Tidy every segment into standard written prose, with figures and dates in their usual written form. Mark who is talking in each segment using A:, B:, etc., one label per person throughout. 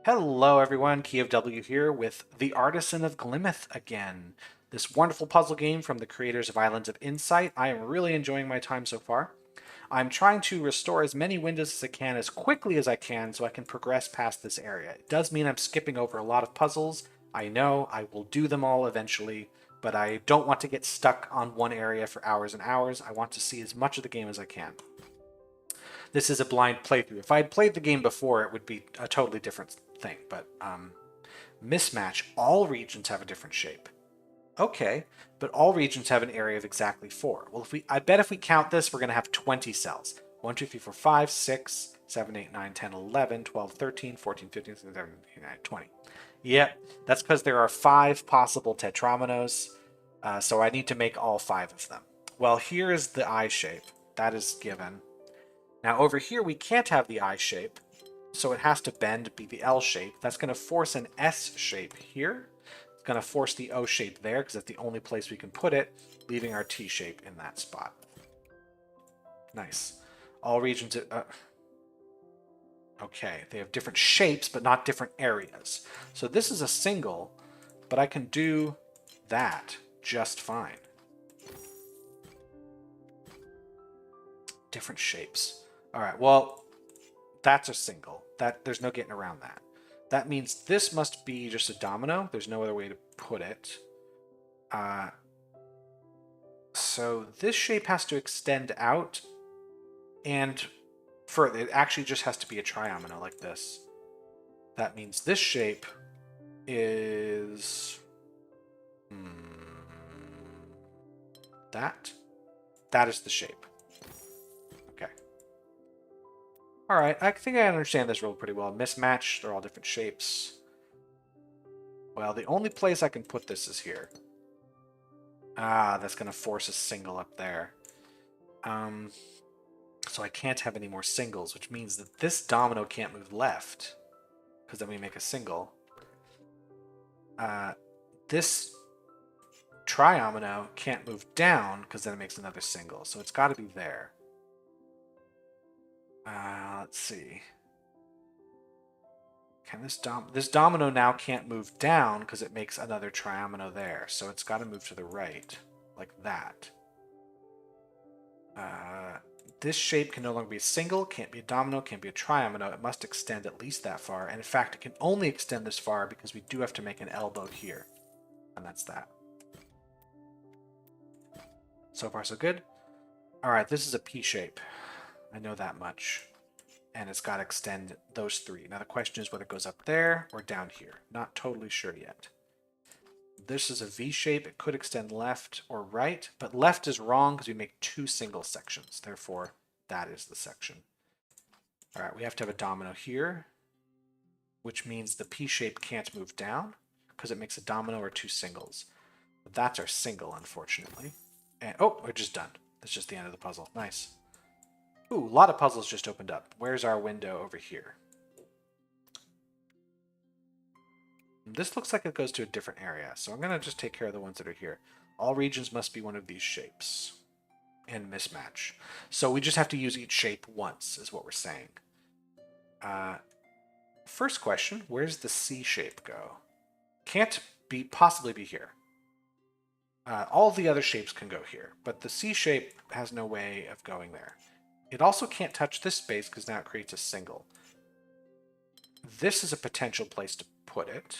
A: Hello everyone, Key of W here with the Artisan of Glimmith again. This wonderful puzzle game from the creators of Islands of Insight. I am really enjoying my time so far. I'm trying to restore as many windows as I can as quickly as I can so I can progress past this area. It does mean I'm skipping over a lot of puzzles. I know I will do them all eventually, but I don't want to get stuck on one area for hours and hours. I want to see as much of the game as I can. This is a blind playthrough. If I had played the game before, it would be a totally different thing, but Mismatch, all regions have a different shape. Okay, but all regions have an area of exactly 4. Well, I bet if we count this, we're going to have 20 cells. 1, 2, 3, 4, 5, 6, 7, 8, 9, 10, 11, 12, 13, 14, 15, 16, 17, 18, 19, 20. Yep, that's because there are 5 possible tetrominoes, so I need to make all 5 of them. Well, here is the eye shape. That is given. Now over here, we can't have the eye shape, so it has to bend, be the L shape. That's going to force an S shape here. It's going to force the O shape there, because that's the only place we can put it, leaving our T shape in that spot. Nice. All regions... okay, they have different shapes, but not different areas. So this is a single, but I can do that just fine. Different shapes. All right, well, that's a single. There's no getting around that. That means this must be just a domino. There's no other way to put it. So this shape has to extend out and further. It actually just has to be a triomino like this. That means this shape is... That is the shape. Okay. All right, I think I understand this rule pretty well. Mismatch, they're all different shapes. Well, the only place I can put this is here. Ah, that's going to force a single up there. So I can't have any more singles, which means that this domino can't move left, because then we make a single. This triomino can't move down, because then it makes another single. So it's got to be there. Let's see. Can this domino now can't move down because it makes another triomino there. So it's got to move to the right, like that. This shape can no longer be a single, can't be a domino, can't be a triomino. It must extend at least that far. And in fact, it can only extend this far because we do have to make an elbow here. And that's that. So far, so good. All right, this is a P shape. I know that much. And it's got to extend those 3. Now the question is whether it goes up there or down here. Not totally sure yet. This is a V shape. It could extend left or right, but left is wrong because we make 2 single sections. Therefore, that is the section. All right, we have to have a domino here, which means the P shape can't move down because it makes a domino or 2 singles. But that's our single, unfortunately. And oh, we're just done. That's just the end of the puzzle. Nice. Ooh, a lot of puzzles just opened up. Where's our window over here? This looks like it goes to a different area, so I'm going to just take care of the ones that are here. All regions must be one of these shapes. And mismatch. So we just have to use each shape once, is what we're saying. First question, where's the C shape go? Can't possibly be here. All the other shapes can go here, but the C shape has no way of going there. It also can't touch this space because now it creates a single. This is a potential place to put it.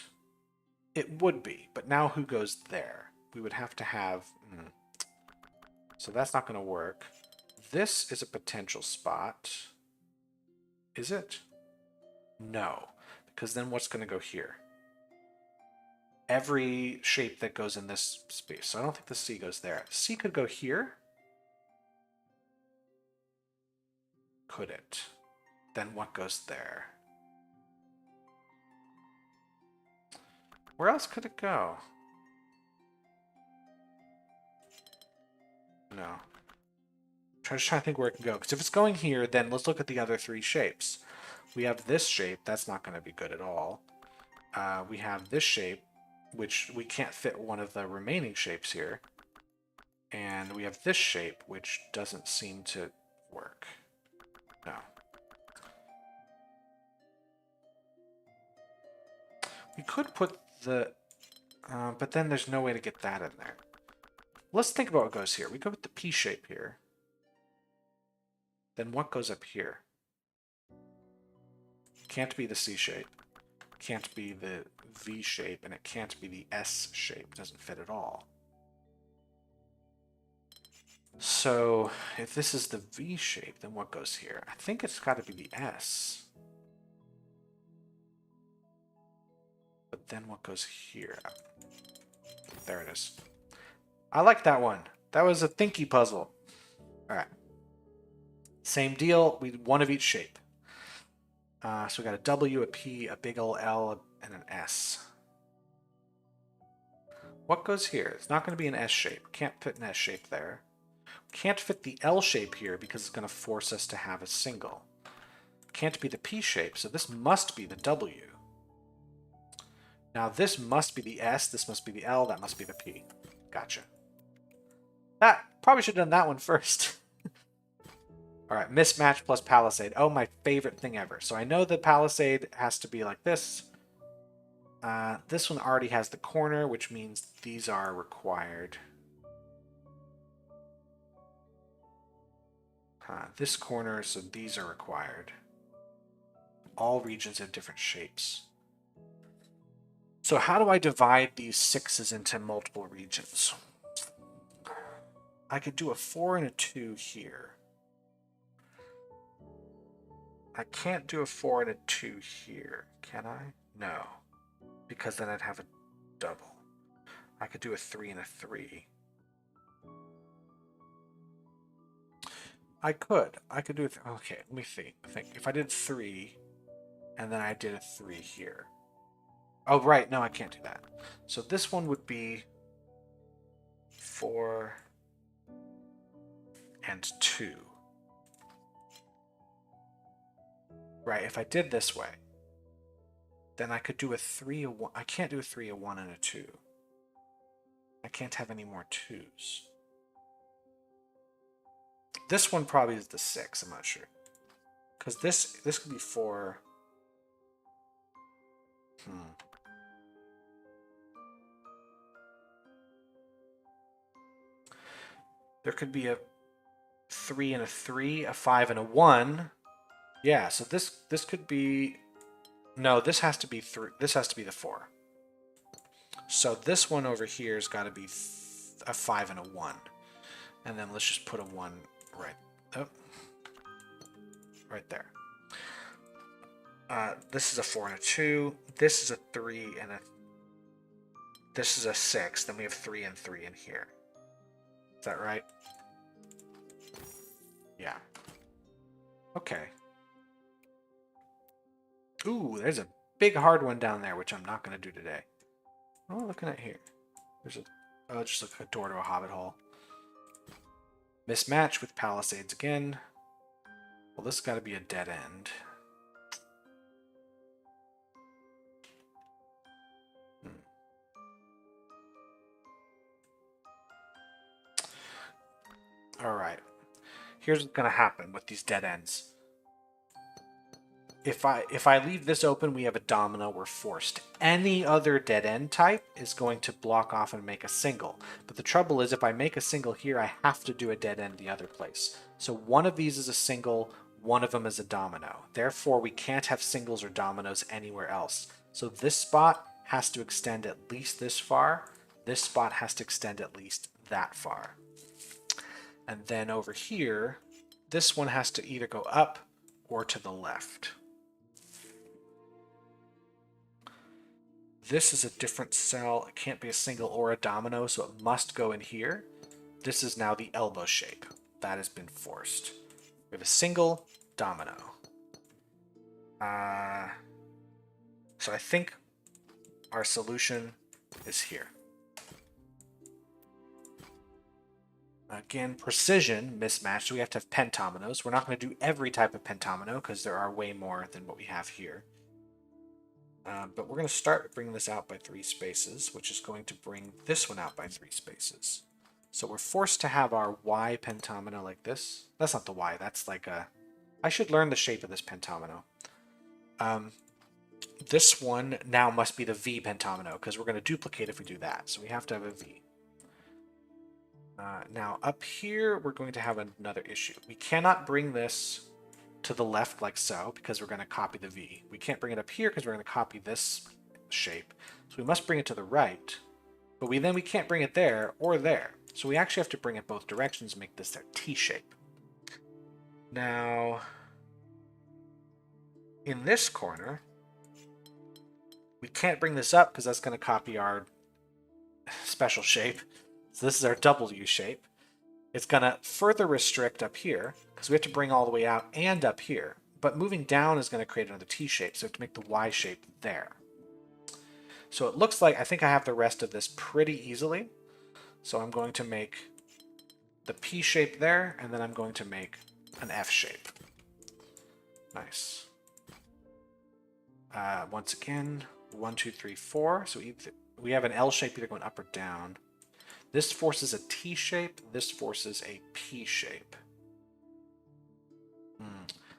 A: It would be, but now who goes there? We would have to have... So that's not going to work. This is a potential spot. Is it? No, because then what's going to go here? Every shape that goes in this space. So I don't think the C goes there. C could go here. Could it? Then what goes there? Where else could it go? No. I'm just trying to think where it can go. Because if it's going here, then let's look at the other 3 shapes. We have this shape. That's not going to be good at all. We have this shape, which we can't fit one of the remaining shapes here. And we have this shape, which doesn't seem to work. No. We could put the... but then there's no way to get that in there. Let's think about what goes here. We go with the P shape here. Then what goes up here? Can't be the C shape. Can't be the V shape, and it can't be the S shape. It doesn't fit at all. So if this is the V shape, then what goes here? I think it's got to be the S. But then what goes here? There it is. I like that one. That was a thinky puzzle. All right. Same deal. We one of each shape. So we got a W, a P, a big ol' L, and an S. What goes here? It's not going to be an S shape. Can't fit an S shape there. Can't fit the L shape here because it's going to force us to have a single. Can't be the P shape, so this must be the W. Now this must be the S, this must be the L, that must be the P. Gotcha. That probably should have done that one first. All right, mismatch plus palisade. Oh, my favorite thing ever. So I know the palisade has to be like this. This one already has the corner, which means these are required. This corner, so these are required. All regions have different shapes. So how do I divide these 6s into multiple regions? I could do a 4 and a 2 here. I can't do a 4 and a 2 here, can I? No, because then I'd have a double. I could do a 3 and a 3. I could do it. Okay, let me think. If I did 3, and then I did a 3 here. Oh, right. No, I can't do that. So this one would be 4 and 2. Right, if I did this way, then I could do a 3, a 1. I can't do a 3, a 1, and a 2. I can't have any more 2s. This one probably is the 6, I'm not sure. Because this could be 4. There could be a 3 and a 3, a 5 and a 1. Yeah, so this could be... No, this has to be 3. This has to be the 4. So this one over here has got to be a 5 and a 1. And then let's just put a 1 right there. This is a 4 and a 2. This is a 3 and a... This is a 6. Then we have 3 and 3 in here. Is that right? Yeah. Okay. Ooh, there's a big hard one down there, which I'm not going to do today. What am I looking at here? There's a... Oh, just like a door to a hobbit hole. Mismatch with palisades again. Well, this has got to be a dead end. All right. Here's what's going to happen with these dead ends. If I leave this open, we have a domino, we're forced. Any other dead end type is going to block off and make a single. But the trouble is, if I make a single here, I have to do a dead end the other place. So one of these is a single, one of them is a domino. Therefore, we can't have singles or dominoes anywhere else. So this spot has to extend at least this far. This spot has to extend at least that far. And then over here, this one has to either go up or to the left. This is a different cell. It can't be a single or a domino, so it must go in here. This is now the elbow shape. That has been forced. We have a single domino. So I think our solution is here. Again, precision mismatch, so we have to have pentominoes. We're not going to do every type of pentomino because there are way more than what we have here. But we're going to start with bringing this out by 3 spaces, which is going to bring this one out by 3 spaces. So we're forced to have our Y pentomino like this. That's not the Y, that's like a... I should learn the shape of this pentomino. This one now must be the V pentomino, because we're going to duplicate if we do that. So we have to have a V. Now up here, we're going to have another issue. We cannot bring this to the left like so, because we're going to copy the V. We can't bring it up here because we're going to copy this shape. So we must bring it to the right, but we can't bring it there or there. So we actually have to bring it both directions and make this their T shape. Now, in this corner, we can't bring this up because that's going to copy our special shape. So this is our W shape. It's going to further restrict up here because we have to bring all the way out and up here. But moving down is going to create another T shape, so we have to make the Y shape there. So it looks like I think I have the rest of this pretty easily. So I'm going to make the P shape there, and then I'm going to make an F shape. Nice. Once again, 1, 2, 3, 4. So we have an L shape either going up or down. This forces a T shape. This forces a P shape.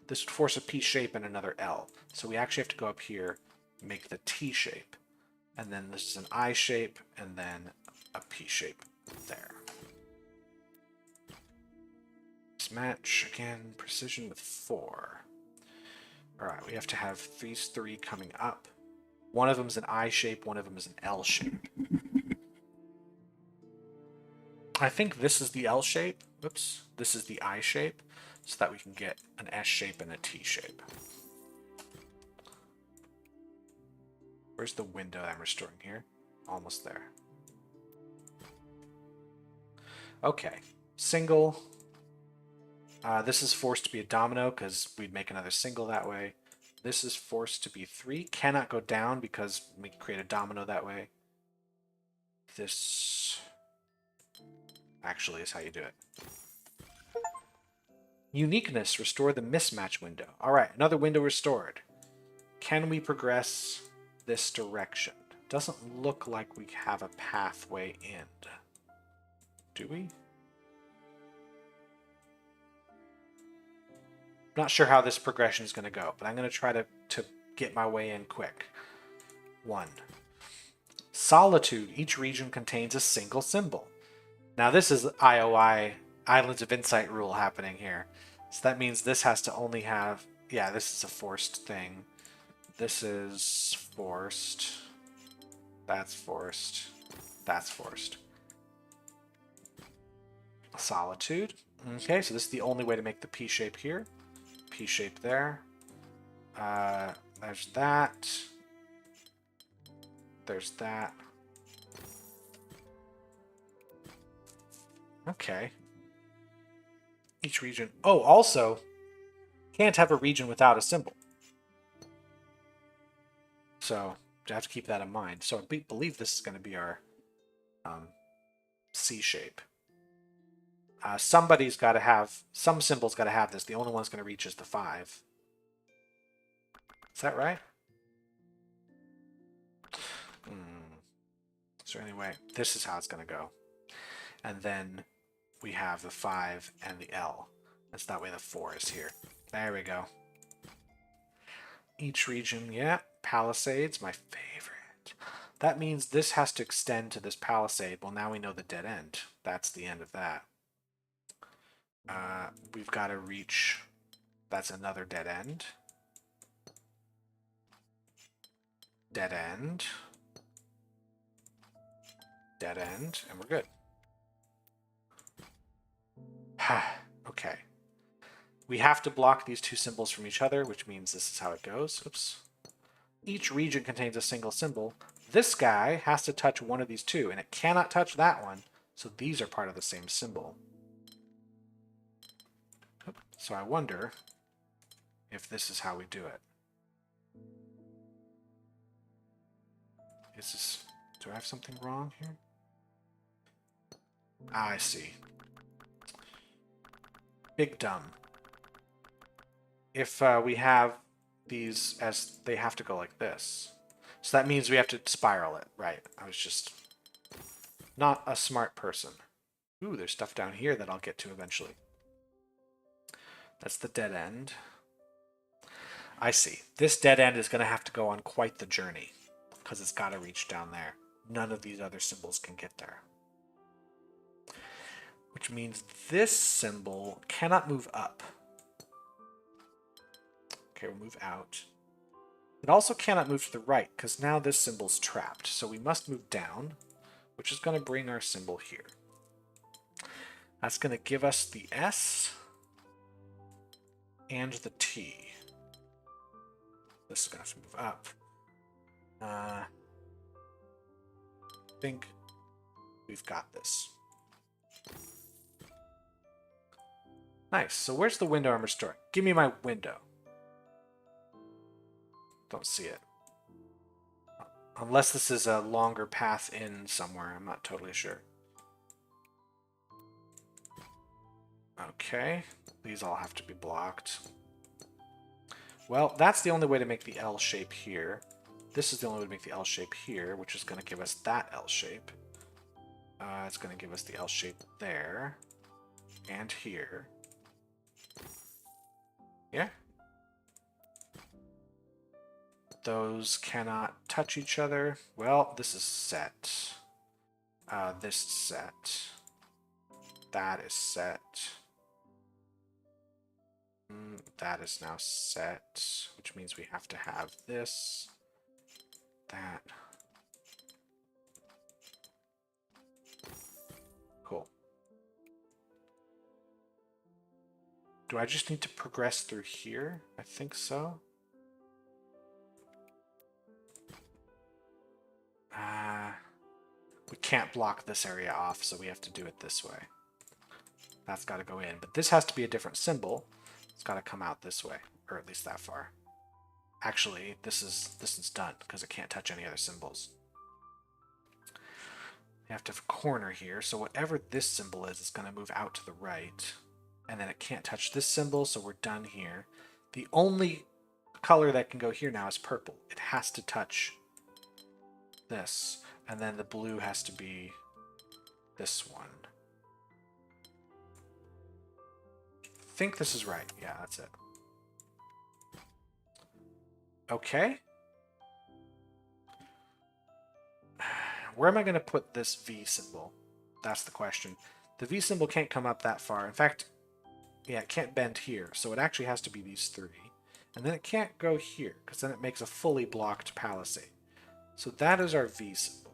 A: This would force a P shape and another L. So we actually have to go up here, make the T shape. And then this is an I shape, and then a P shape there. Mismatch, again, precision with 4. Alright, we have to have these 3 coming up. One of them is an I shape, one of them is an L shape. I think this is the L shape. Whoops. This is the I shape, so that we can get an S shape and a T shape. Where's the window I'm restoring here? Almost there. Okay. Single. This is forced to be a domino because we'd make another single that way. This is forced to be 3. Cannot go down because we create a domino that way. This actually is how you do it. Uniqueness. Restore the mismatch window. Alright, another window restored. Can we progress this direction? Doesn't look like we have a pathway in. Do we? Not sure how this progression is going to go, but I'm going to try to get my way in quick. 1. Solitude. Each region contains a single symbol. Now this is IOI, Islands of Insight rule happening here. So that means this has to only have... Yeah, this is a forced thing. This is forced. That's forced. That's forced. Solitude. Okay, so this is the only way to make the P shape here. P shape there. There's that. There's that. Okay. Each region. Oh, also, can't have a region without a symbol. So, you have to keep that in mind. So, I believe this is going to be our C shape. Somebody's got to have, some symbol's got to have this. The only one that's going to reach is the 5. Is that right? So anyway, this is how it's going to go. And then we have the 5 and the L. That's that way the 4 is here. There we go. Each region, yeah. Palisades, my favorite. That means this has to extend to this palisade. Well, now we know the dead end. That's the end of that. We've got to reach... That's another dead end. Dead end. Dead end. And we're good. Okay. We have to block these 2 symbols from each other, which means this is how it goes. Oops. Each region contains a single symbol. This guy has to touch one of these 2, and it cannot touch that one, so these are part of the same symbol. So I wonder if this is how we do it. Is this... Do I have something wrong here? Ah, I see. Big dumb. If we have these as... They have to go like this. So that means we have to spiral it. Right. I was just not a smart person. Ooh, there's stuff down here that I'll get to eventually. That's the dead end. I see. This dead end is going to have to go on quite the journey because it's got to reach down there. None of these other symbols can get there. Which means this symbol cannot move up. Okay, we'll move out. It also cannot move to the right because now this symbol's trapped. So we must move down, which is going to bring our symbol here. That's going to give us the S and the T. This is going to have to move up. I think we've got this. Nice. So where's the window I'm restoring? Give me my window. Don't see it. Unless this is a longer path in somewhere. I'm not totally sure. Okay. These all have to be blocked. Well, that's the only way to make the L shape here. This is the only way to make the L shape here, which is going to give us that L shape. It's going to give us the L shape there and here. Yeah. Those cannot touch each other. Well, this is set. This is set. That is set. That is now set, which means we have to have this, that. Cool. Do I just need to progress through here? I think so. We can't block this area off, so we have to do it this way. That's got to go in, but this has to be a different symbol. It's got to come out this way, or at least that far. Actually, this is done because it can't touch any other symbols. You have to have a corner here, so whatever this symbol is, it's going to move out to the right, and then it can't touch this symbol, so we're done here. The only color that can go here now is purple. It has to touch this, and then the blue has to be this one. I think this is right. Yeah, that's it. Okay. Where am I going to put this V symbol? That's the question. The V symbol can't come up that far. In fact, yeah, it can't bend here, so it actually has to be these three. And then it can't go here, because then it makes a fully blocked palisade. So that is our V symbol.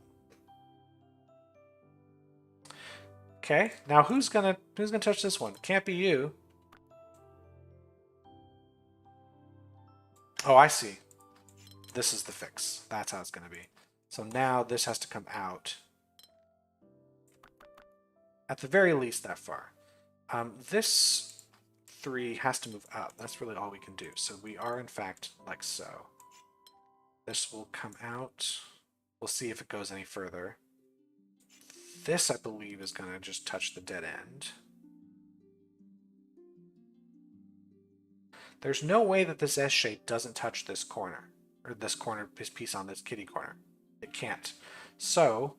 A: Okay, now who's gonna touch this one? Can't be you. Oh, I see. This is the fix. That's how it's gonna be. So now this has to come out. At the very least that far. This 3 has to move up. That's really all we can do. So we are in fact like so. This will come out. We'll see if it goes any further. This, I believe, is going to just touch the dead end. There's no way that this S shape doesn't touch this corner, or this corner, this piece on this kitty corner. It can't. So,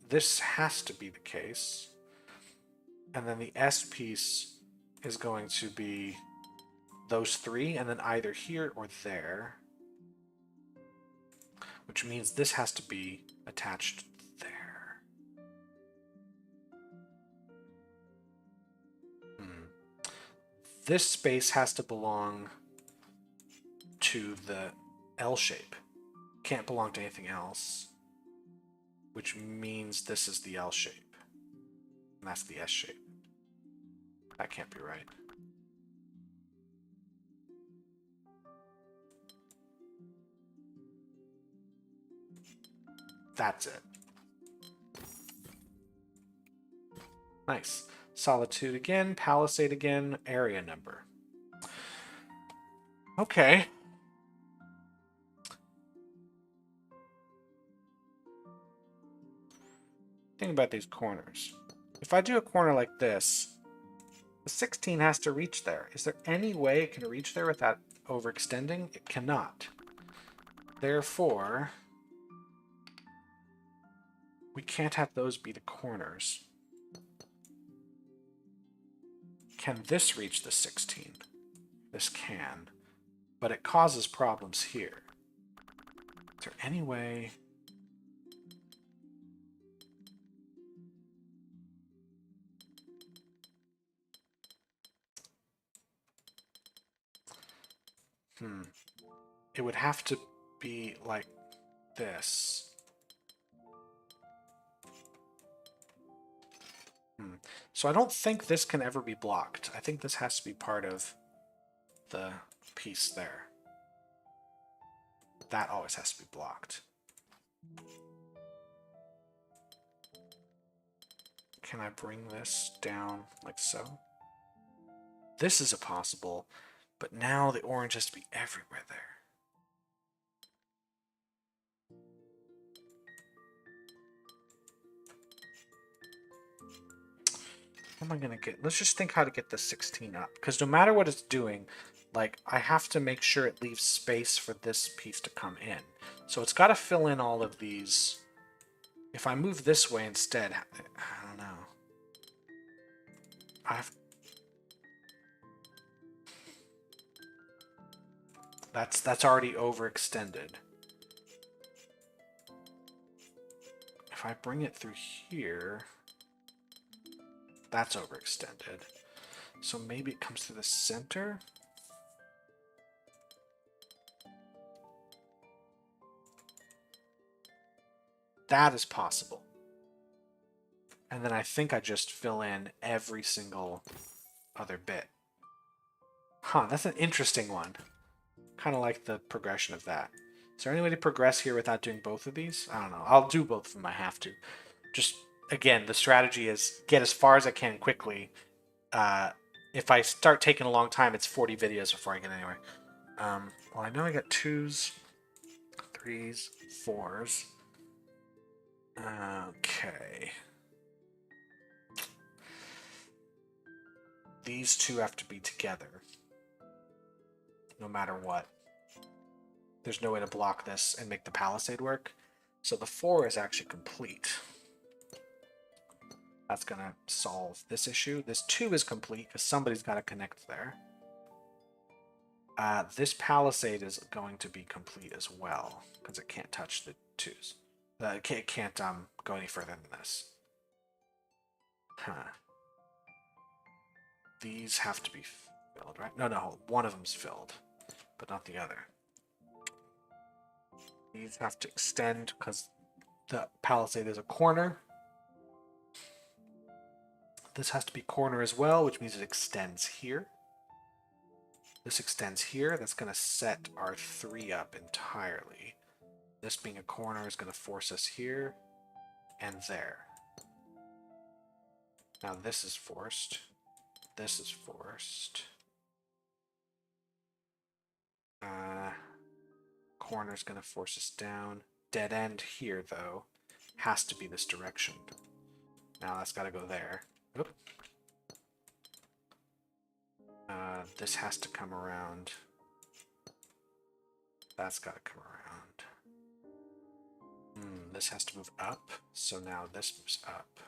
A: this has to be the case. And then the S piece is going to be those 3, and then either here or there. Which means this has to be attached there. This space has to belong to the L shape. Can't belong to anything else. Which means this is the L shape. And that's the S shape. That can't be right. That's it. Nice. Solitude again, Palisade again, area number. Okay. Think about these corners. If I do a corner like this, the 16 has to reach there. Is there any way it can reach there without overextending? It cannot. Therefore, we can't have those be the corners. Can this reach the 16? This can. but it causes problems here. Is there any way... It would have to be like this. So I don't think this can ever be blocked. I think this has to be part of the piece there. That always has to be blocked. Can I bring this down like so? This is a possible, but now the orange has to be everywhere there. How am I gonna get... Let's just think how to get the 16 up. Because no matter what it's doing, like, I have to make sure it leaves space for this piece to come in. So it's got to fill in all of these. If I move this way instead, I don't know. That's already overextended. If I bring it through here, that's overextended. So maybe it comes through the center? That is possible. And then I think I just fill in every single other bit. Huh, that's an interesting one. Kind of like the progression of that. Is there any way to progress here without doing both of these? I don't know. I'll do both of them. I have to. Just, again, the strategy is get as far as I can quickly. If I start taking a long time, it's 40 videos before I get anywhere. Well, I know I got 2s, 3s, 4s. Okay. These two have to be together. No matter what. There's no way to block this and make the palisade work. So the 4 is actually complete. That's going to solve this issue. This 2 is complete because somebody's got to connect there. This palisade is going to be complete as well because it can't touch the 2s. It can't go any further than this. Huh. These have to be filled, right? No, one of them's filled, but not the other. These have to extend because the palisade is a corner. This has to be corner as well, which means it extends here. This extends here. That's going to set our 3 up entirely. This being a corner is going to force us here and there. Now this is forced. This is forced. Corner's going to force us down. Dead end here, though, has to be this direction. Now that's got to go there. Oop. This has to come around. That's got to come around. This has to move up. So now this moves up.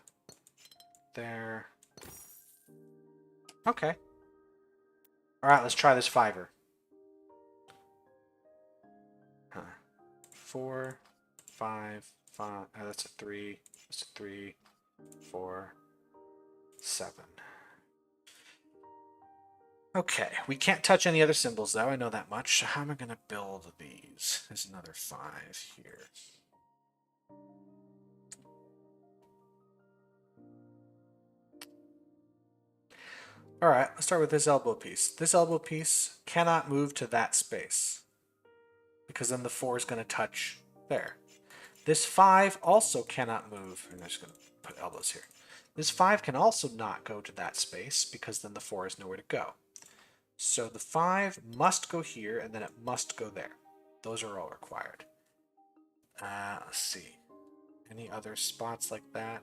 A: There. Okay. All right, let's try this 5er. 4, 5, 5. Oh, that's a 3. That's a 3, 4, 7. Okay, we can't touch any other symbols though. I know that much. How am I going to build these? There's another 5 here. All right, let's start with this elbow piece. This elbow piece cannot move to that space because then the 4 is going to touch there. This 5 also cannot move. I'm just going to put elbows here. This 5 can also not go to that space because then the 4 has nowhere to go. So the 5 must go here and then it must go there. Those are all required. Let's see. Any other spots like that?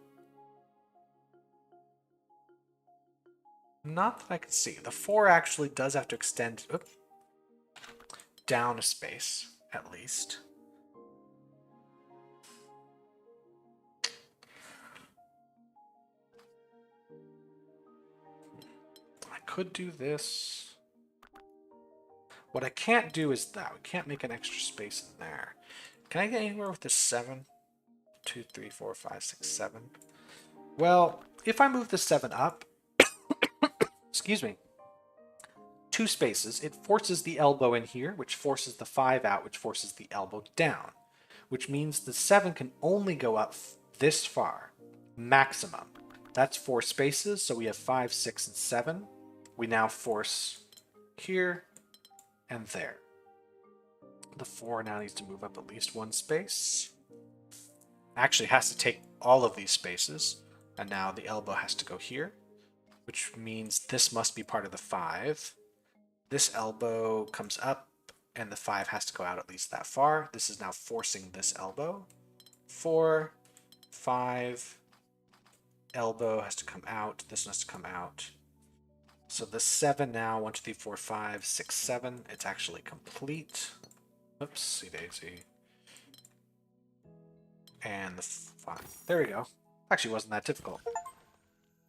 A: Not that I can see. The 4 actually does have to extend down a space, at least. I could do this. What I can't do is that. We can't make an extra space in there. Can I get anywhere with this 7? 2, 3, 4, 5, 6, 7. Well, if I move the 7 up, excuse me, 2 spaces, it forces the elbow in here, which forces the 5 out, which forces the elbow down, which means the 7 can only go up this far, maximum. That's 4 spaces, so we have 5, 6, and 7. We now force here and there. The 4 now needs to move up at least 1 space. Actually, it has to take all of these spaces, and now the elbow has to go here, which means this must be part of the 5. This elbow comes up, and the 5 has to go out at least that far. This is now forcing this elbow. 4, 5, elbow has to come out. This has to come out. So the 7 now, 1, 2, 3, 4, 5, 6, 7. It's actually complete. Oopsie daisy. And the 5. There we go. Actually wasn't that difficult.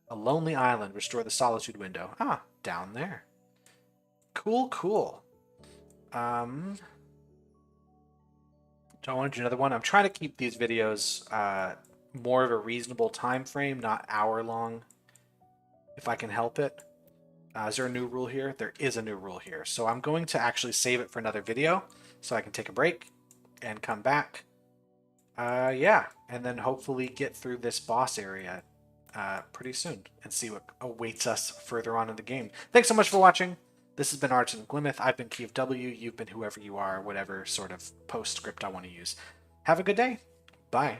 A: A lonely island. Restore the solitude window. Ah, down there. Cool, cool. Do I want to do another one? I'm trying to keep these videos more of a reasonable time frame, not hour-long, if I can help it. Is there a new rule here? There is a new rule here. So I'm going to actually save it for another video so I can take a break and come back. Yeah, and then hopefully get through this boss area pretty soon and see what awaits us further on in the game. Thanks so much for watching. This has been Artisan of Glimmith. I've been Key of W. You've been whoever you are, whatever sort of postscript I want to use. Have a good day. Bye.